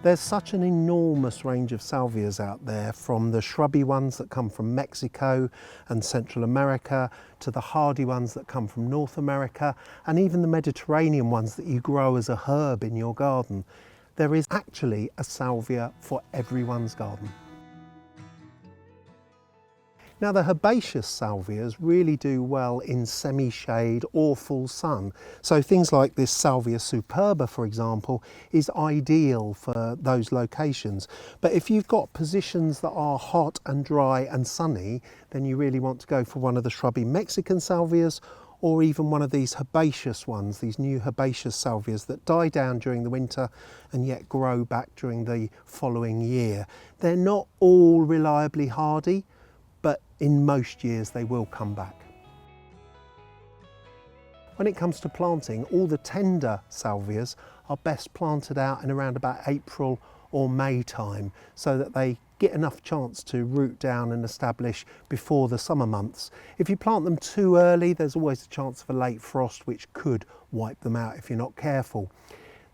There's such an enormous range of salvias out there, from the shrubby ones that come from Mexico and Central America to the hardy ones that come from North America, and even the Mediterranean ones that you grow as a herb in your garden. There is actually a salvia for everyone's garden. Now, the herbaceous salvias really do well in semi-shade or full sun. So things like this Salvia superba, for example, is ideal for those locations. But if you've got positions that are hot and dry and sunny, then you really want to go for one of the shrubby Mexican salvias, or even one of these herbaceous ones, these new herbaceous salvias that die down during the winter and yet grow back during the following year. They're not all reliably hardy, but in most years they will come back. When it comes to planting, all the tender salvias are best planted out in around about April or May time, so that they get enough chance to root down and establish before the summer months. If you plant them too early, there's always a chance of a late frost which could wipe them out if you're not careful.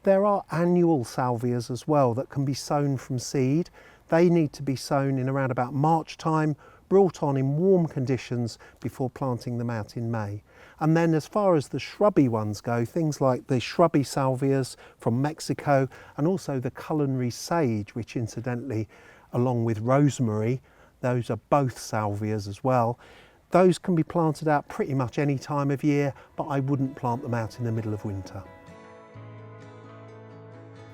There are annual salvias as well that can be sown from seed. They need to be sown in around about March time, brought on in warm conditions before planting them out in May. And then as far as the shrubby ones go, things like the shrubby salvias from Mexico, and also the culinary sage, which incidentally, along with rosemary, those are both salvias as well. Those can be planted out pretty much any time of year, but I wouldn't plant them out in the middle of winter.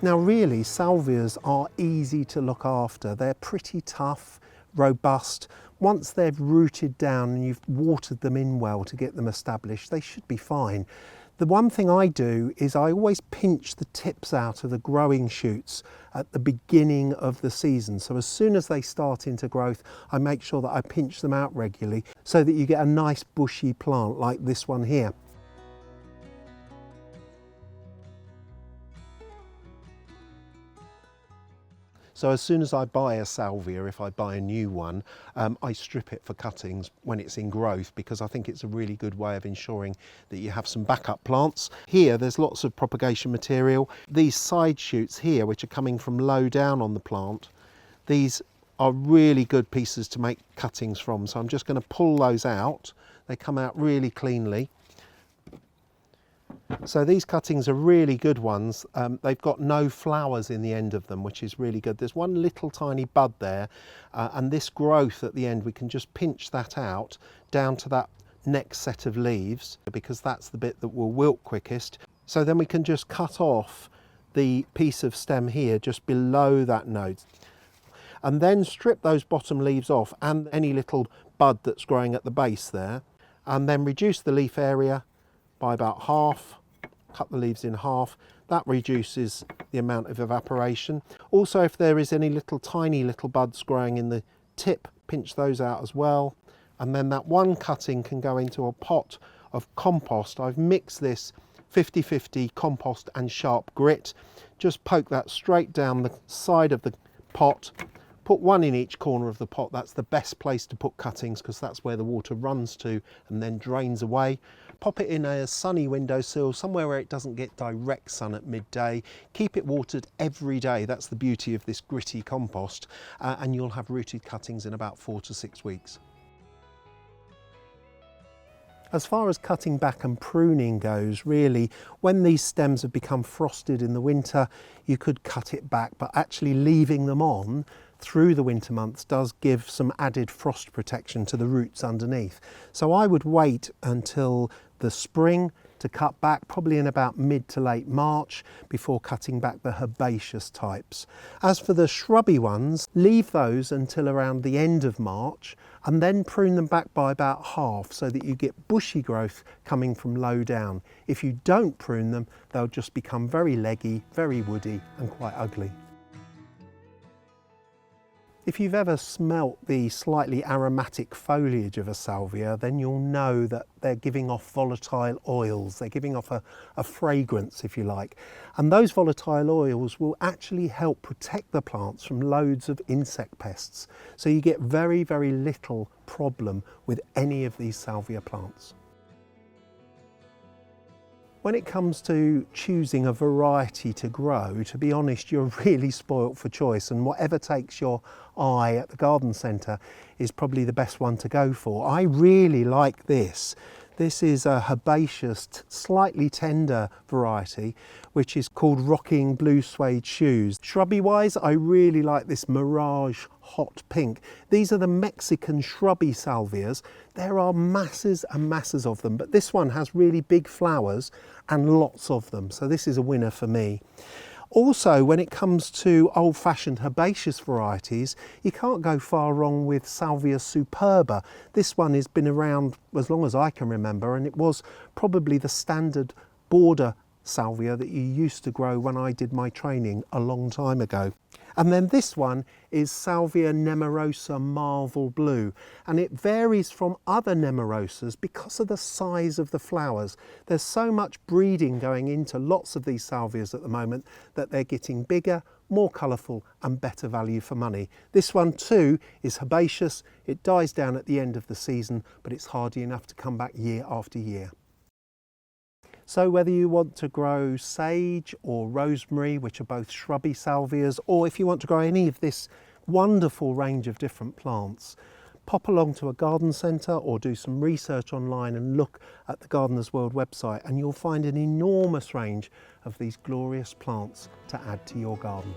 Now really, salvias are easy to look after. They're pretty tough, robust. Once they've rooted down and you've watered them in well to get them established, they should be fine. The one thing I do is I always pinch the tips out of the growing shoots at the beginning of the season. So as soon as they start into growth, I make sure that I pinch them out regularly so that you get a nice bushy plant like this one here. So as soon as I buy a salvia, if I buy a new one, I strip it for cuttings when it's in growth, because I think it's a really good way of ensuring that you have some backup plants. Here there's lots of propagation material. These side shoots here, which are coming from low down on the plant, these are really good pieces to make cuttings from. So I'm just going to pull those out. They come out really cleanly. So these cuttings are really good ones. They've got no flowers in the end of them, which is really good. There's one little tiny bud there, and this growth at the end, we can just pinch that out down to that next set of leaves, because that's the bit that will wilt quickest. So then we can just cut off the piece of stem here just below that node, and then strip those bottom leaves off and any little bud that's growing at the base there, and then reduce the leaf area by about half, cut the leaves in half. That reduces the amount of evaporation. Also, if there is any tiny little buds growing in the tip, pinch those out as well. And then that one cutting can go into a pot of compost. I've mixed this 50-50 compost and sharp grit. Just poke that straight down the side of the pot. Put one in each corner of the pot. That's the best place to put cuttings, because that's where the water runs to and then drains away. Pop it in a sunny windowsill, somewhere where it doesn't get direct sun at midday. Keep it watered every day. That's the beauty of this gritty compost, and you'll have rooted cuttings in about 4 to 6 weeks. As far as cutting back and pruning goes, really, when these stems have become frosted in the winter, you could cut it back, but actually leaving them on through the winter months does give some added frost protection to the roots underneath. So I would wait until the spring to cut back, probably in about mid to late March, before cutting back the herbaceous types. As for the shrubby ones, leave those until around the end of March, and then prune them back by about half, so that you get bushy growth coming from low down. If you don't prune them, they'll just become very leggy, very woody, and quite ugly. If you've ever smelt the slightly aromatic foliage of a salvia, then you'll know that they're giving off volatile oils. They're giving off a fragrance, if you like. And those volatile oils will actually help protect the plants from loads of insect pests. So you get very, very little problem with any of these salvia plants. When it comes to choosing a variety to grow, to be honest, you're really spoilt for choice, and whatever takes your eye at the garden centre is probably the best one to go for. I really like this. This is a herbaceous, slightly tender variety, which is called Rocking Blue Suede Shoes. Shrubby wise, I really like this Mirage Hot Pink. These are the Mexican shrubby salvias. There are masses and masses of them, but this one has really big flowers and lots of them. So this is a winner for me. Also, when it comes to old-fashioned herbaceous varieties, you can't go far wrong with Salvia superba. This one has been around as long as I can remember, and it was probably the standard border salvia that you used to grow when I did my training a long time ago. And then this one is Salvia nemorosa Marvel Blue, and it varies from other nemorosas because of the size of the flowers. There's so much breeding going into lots of these salvias at the moment that they're getting bigger, more colourful and better value for money. This one too is herbaceous. It dies down at the end of the season, but it's hardy enough to come back year after year. So whether you want to grow sage or rosemary, which are both shrubby salvias, or if you want to grow any of this wonderful range of different plants, pop along to a garden centre or do some research online and look at the Gardeners World website, and you'll find an enormous range of these glorious plants to add to your garden.